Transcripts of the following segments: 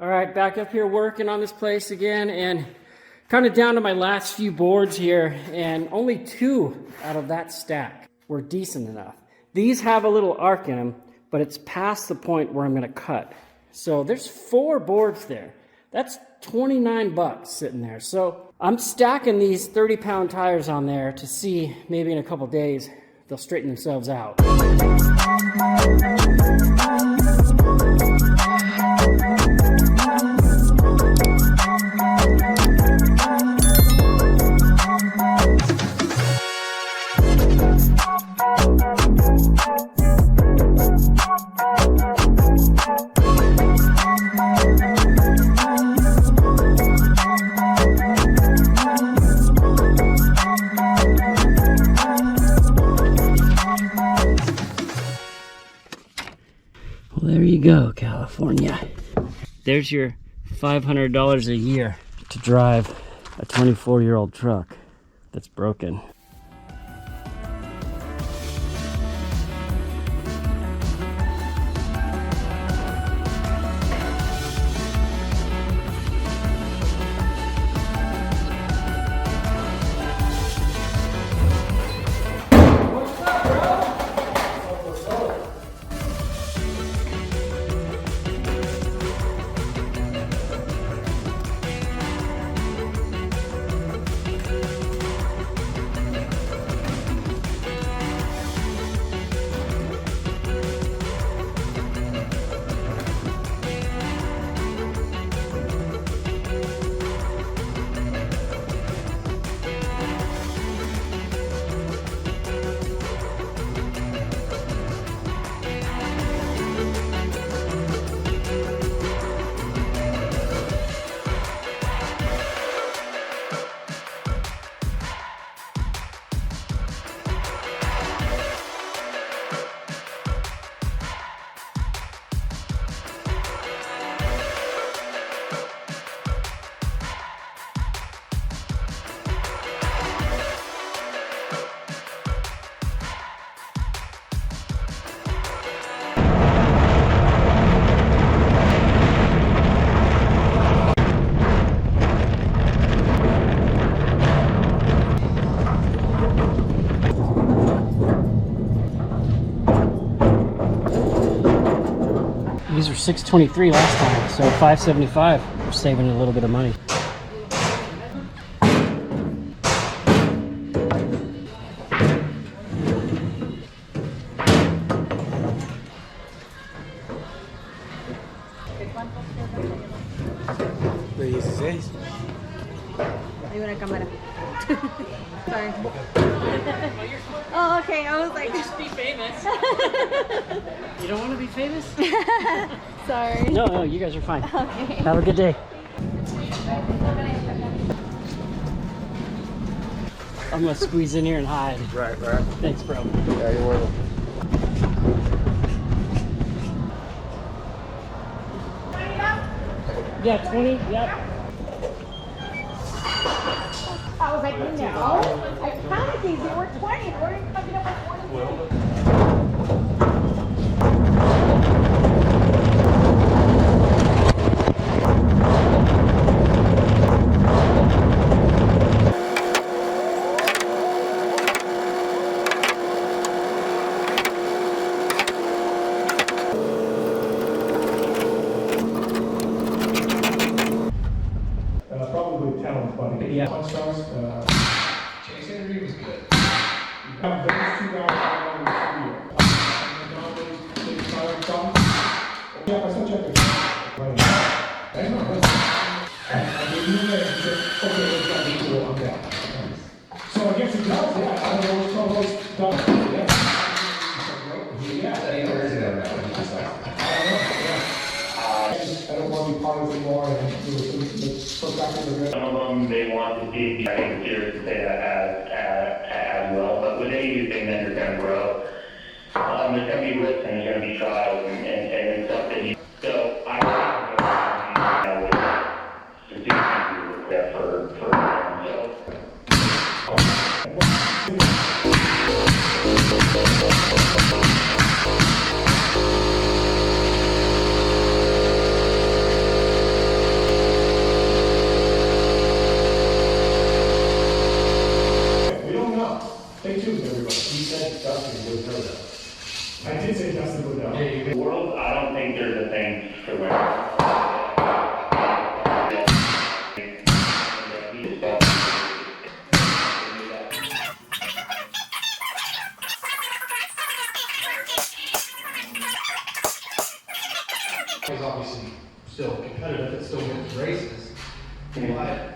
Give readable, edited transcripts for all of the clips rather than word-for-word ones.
All right, back up here working on this place again, and kind of down to my last few boards here, and only 2 out of that stack were decent enough. These have a little arc in them, but it's past the point where I'm gonna cut. So there's 4 boards there. That's 29 bucks sitting there. So I'm stacking these 30-pound tires on there to see maybe in a couple days they'll straighten themselves out. Well, there you go, California. There's your $500 a year to drive a 24-year-old truck that's broken. These were $623 last time, so $575. We're saving a little bit of money. Hay una cámara. Sorry. Oh, okay. I was like, Just be famous. You don't want to be famous? sorry. No, you guys are fine. Okay. Have a good day. I'm gonna squeeze in here and hide. Right. Thanks, bro. Yeah, you're welcome. Yeah, 20. Yep. I was like, no. I counted these. They were 20. Where are you coming up with 20? Probably talent buddy. Yeah. Chase interview was good. Those 2 guys in the studio. Yeah, I still check it. That's not good. I mean, you there, he said, okay, it's gotta be cool, I'm down. So I guess he does, yeah. I don't know what's called those done. Yeah. Yeah. I don't want to be part of it anymore, and some of them, they want to see, I think it's serious to say that as well, but with any new thing that you're going to grow, there's going to be risks and there's going to be trials and stuff that you, so I think that for so. still competitive, it still wins races. But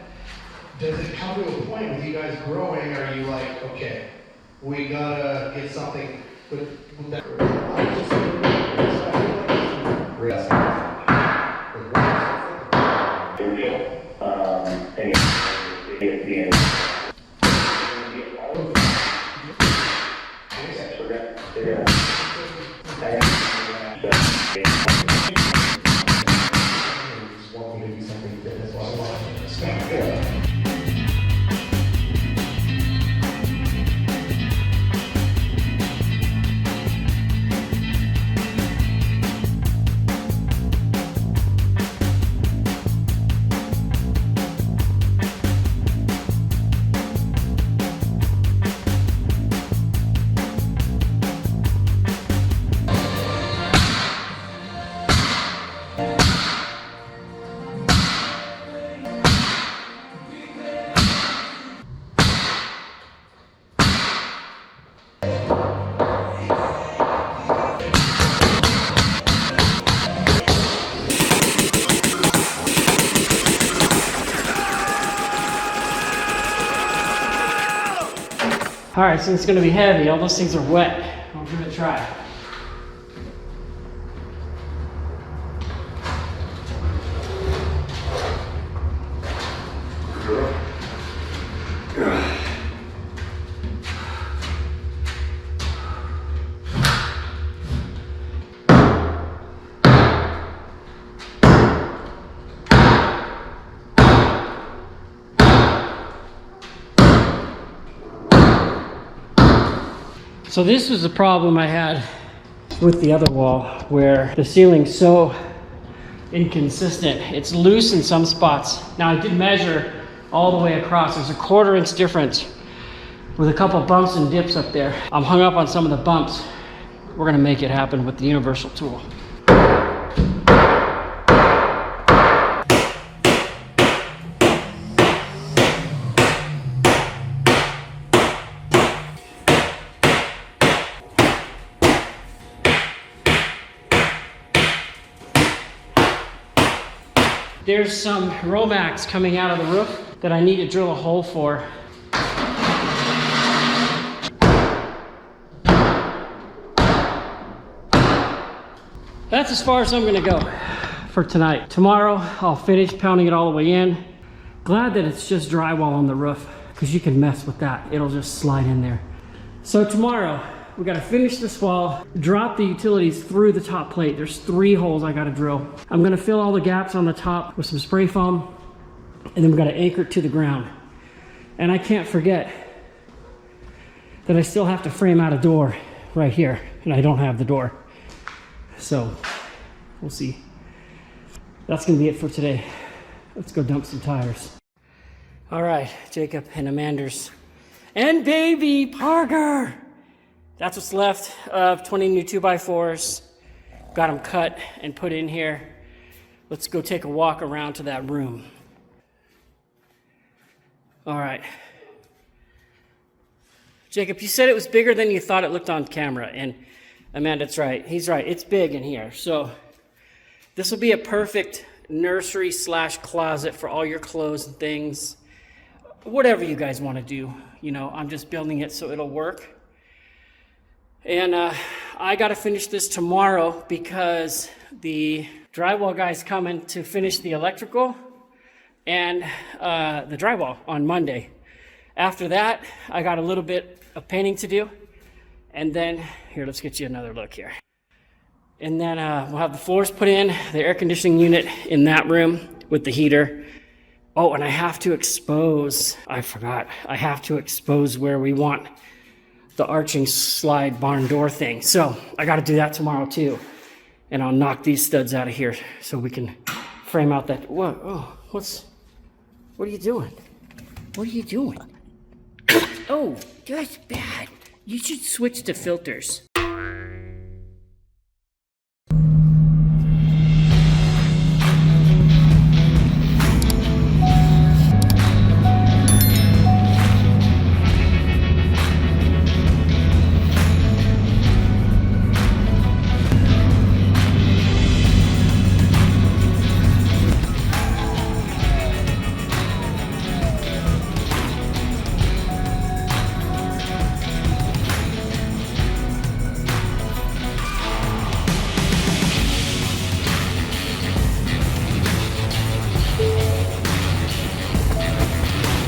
does it come to a point with you guys growing, are you like, okay, we gotta get something with that? All right, so it's gonna be heavy. All those things are wet. I'll give it a try. So this was the problem I had with the other wall, where the ceiling's so inconsistent. It's loose in some spots. Now I did measure all the way across. There's a 1/4 inch difference with a couple bumps and dips up there. I'm hung up on some of the bumps. We're gonna make it happen with the universal tool. There's some Romax coming out of the roof that I need to drill a hole for. That's as far as I'm gonna go for tonight. Tomorrow, I'll finish pounding it all the way in. Glad that it's just drywall on the roof, because you can mess with that. It'll just slide in there. So tomorrow, we gotta finish this wall, drop the utilities through the top plate. There's 3 holes I gotta drill. I'm gonna fill all the gaps on the top with some spray foam, and then we gotta anchor it to the ground. And I can't forget that I still have to frame out a door right here, and I don't have the door. So, we'll see. That's gonna be it for today. Let's go dump some tires. All right, Jacob and Amanda's, and baby Parker. That's what's left of 20 new 2x4s. Got them cut and put in here. Let's go take a walk around to that room. All right. Jacob, you said it was bigger than you thought it looked on camera. And Amanda's right. He's right. It's big in here. So this will be a perfect nursery / closet for all your clothes and things. Whatever you guys want to do. You know, I'm just building it so it'll work. And I got to finish this tomorrow because the drywall guy's coming to finish the electrical and the drywall on Monday. After that, I got a little bit of painting to do. And then, here, let's get you another look here. And then we'll have the floors put in, the air conditioning unit in that room with the heater. Oh, and I have to expose, I forgot, I have to expose where we want the arching slide barn door thing. So I got to do that tomorrow too. And I'll knock these studs out of here so we can frame out that. Whoa, oh, what are you doing? What are you doing? Oh, that's bad. You should switch to filters.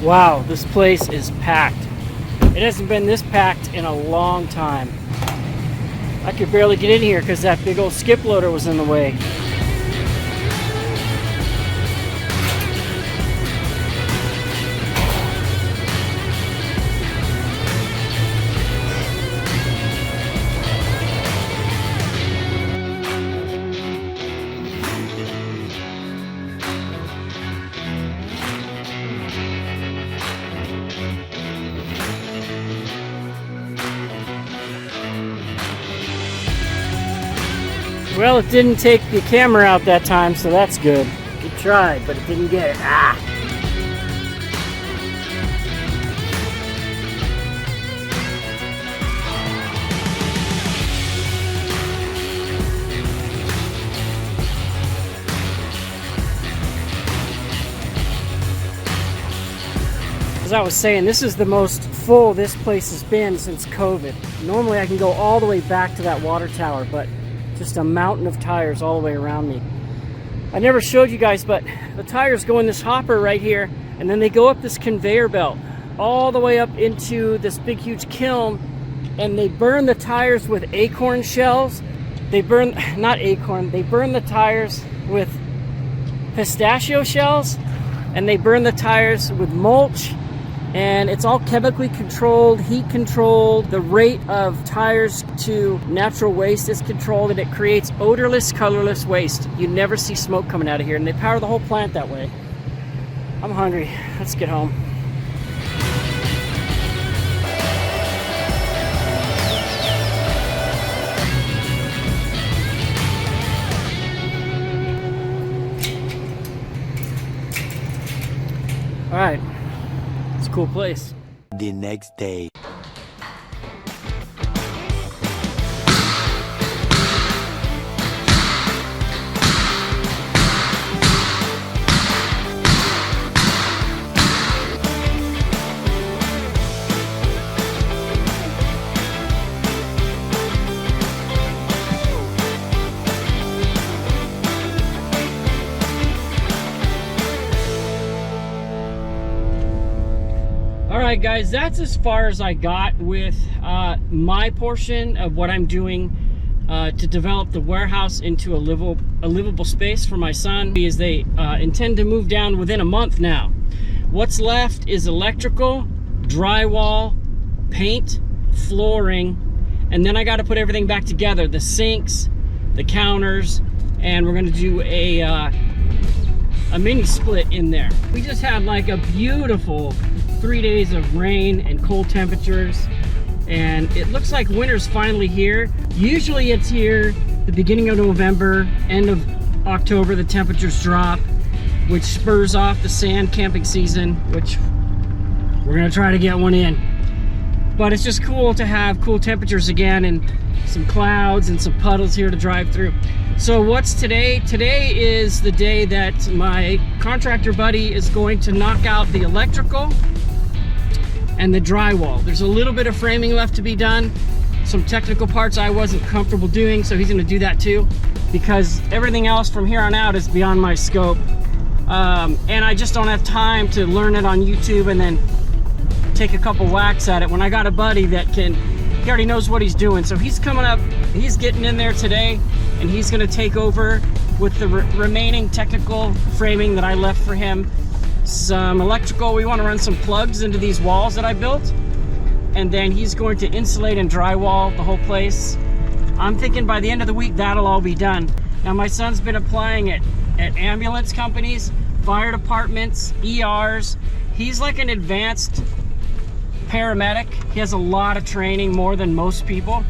Wow, this place is packed. It hasn't been this packed in a long time. I could barely get in here because that big old skip loader was in the way. Well, it didn't take the camera out that time, so that's good. It tried, but it didn't get it. Ah! As I was saying, this is the most full this place has been since COVID. Normally I can go all the way back to that water tower, but just a mountain of tires all the way around me. I never showed you guys, but the tires go in this hopper right here, and then they go up this conveyor belt all the way up into this big huge kiln, and they burn the tires with acorn shells. They burn, not acorn, they burn the tires with pistachio shells, and they burn the tires with mulch. And it's all chemically controlled, heat controlled. The rate of tires to natural waste is controlled, and it creates odorless, colorless waste. You never see smoke coming out of here, and they power the whole plant that way. I'm hungry. Let's get home. All right. It's a cool place. The next day. Alright guys, that's as far as I got with my portion of what I'm doing to develop the warehouse into a livable space for my son, because they intend to move down within a month now. What's left is electrical, drywall, paint, flooring, and then I got to put everything back together, the sinks, the counters, and we're going to do a mini split in there. We just had like a beautiful 3 days of rain and cold temperatures, and it looks like winter's finally here. Usually it's here the beginning of November, end of October, the temperatures drop, which spurs off the sand camping season, which we're gonna try to get one in. But it's just cool to have cool temperatures again and some clouds and some puddles here to drive through. So what's today? Today is the day that my contractor buddy is going to knock out the electrical and the drywall. There's a little bit of framing left to be done. Some technical parts I wasn't comfortable doing, so he's gonna do that too, because everything else from here on out is beyond my scope. And I just don't have time to learn it on YouTube and then take a couple whacks at it when I got a buddy that he already knows what he's doing. So he's coming up, he's getting in there today, and he's gonna take over with the remaining technical framing that I left for him. Some electrical, we want to run some plugs into these walls that I built, and then he's going to insulate and drywall the whole place. I'm thinking by the end of the week that'll all be done. Now my son's been applying at ambulance companies, fire departments, ERs. He's like an advanced paramedic. He has a lot of training, more than most people,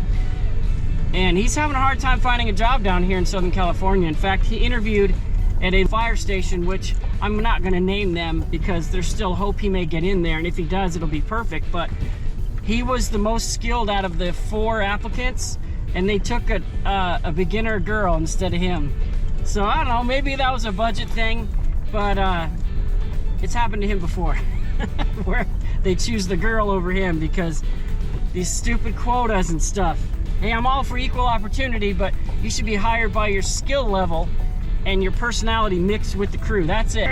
and he's having a hard time finding a job down here in Southern California. In fact, he interviewed at a fire station, which I'm not going to name them because there's still hope he may get in there, and if he does, it'll be perfect. But he was the most skilled out of the 4 applicants, and they took a beginner girl instead of him. So I don't know, maybe that was a budget thing, but it's happened to him before where they choose the girl over him because these stupid quotas and stuff. Hey, I'm all for equal opportunity, but you should be hired by your skill level and your personality mixed with the crew. That's it.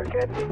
good.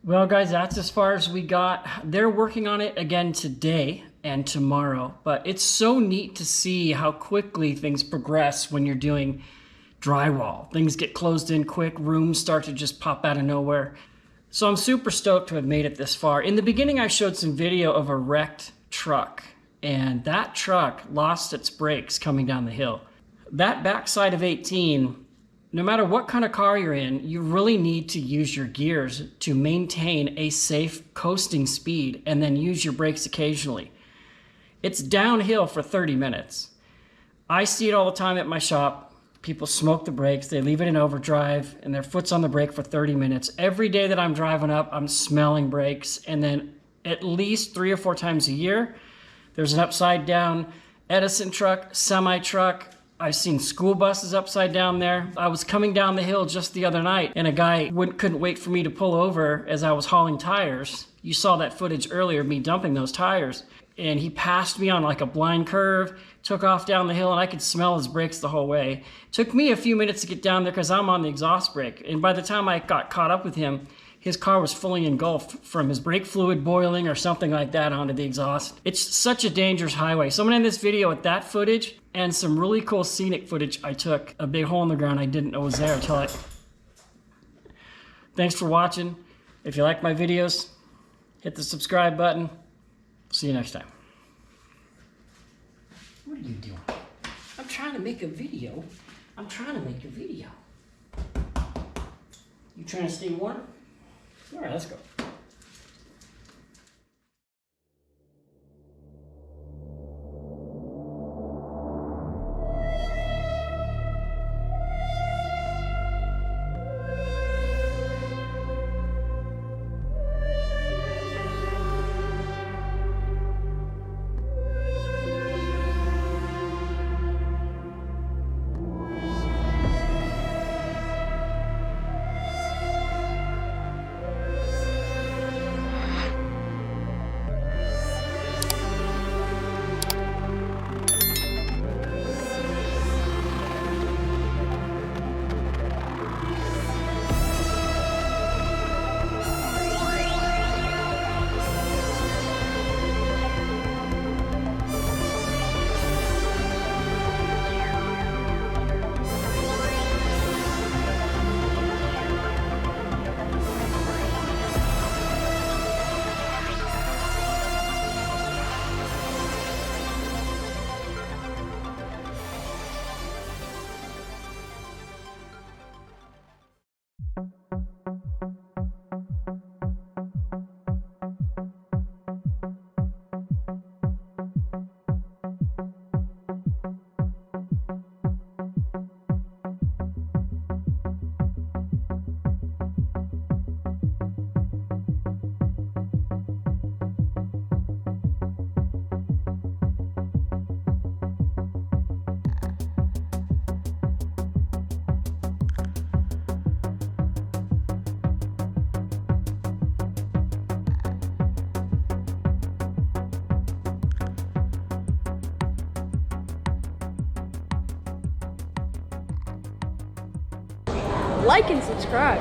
Well, guys, that's as far as we got. They're working on it again today and tomorrow, but it's so neat to see how quickly things progress when you're doing drywall. Things get closed in quick, rooms start to just pop out of nowhere. So I'm super stoked to have made it this far. In the beginning, I showed some video of a wrecked truck, and that truck lost its brakes coming down the hill. That backside of 18, no matter what kind of car you're in, you really need to use your gears to maintain a safe coasting speed and then use your brakes occasionally. It's downhill for 30 minutes. I see it all the time at my shop. People smoke the brakes, they leave it in overdrive, and their foot's on the brake for 30 minutes. Every day that I'm driving up, I'm smelling brakes, and then at least 3 or 4 times a year, there's an upside down Edison truck, semi truck. I've seen school buses upside down there. I was coming down the hill just the other night and a guy couldn't wait for me to pull over as I was hauling tires. You saw that footage earlier of me dumping those tires. And he passed me on like a blind curve, took off down the hill, and I could smell his brakes the whole way. Took me a few minutes to get down there because I'm on the exhaust brake. And by the time I got caught up with him, his car was fully engulfed from his brake fluid boiling or something like that onto the exhaust. It's such a dangerous highway. Someone in this video with that footage and some really cool scenic footage I took, a big hole in the ground I didn't know was there until I... Thanks for watching. If you like my videos, hit the subscribe button. See you next time. What are you doing? I'm trying to make a video. You trying to stay warm? All right, let's go. like and subscribe.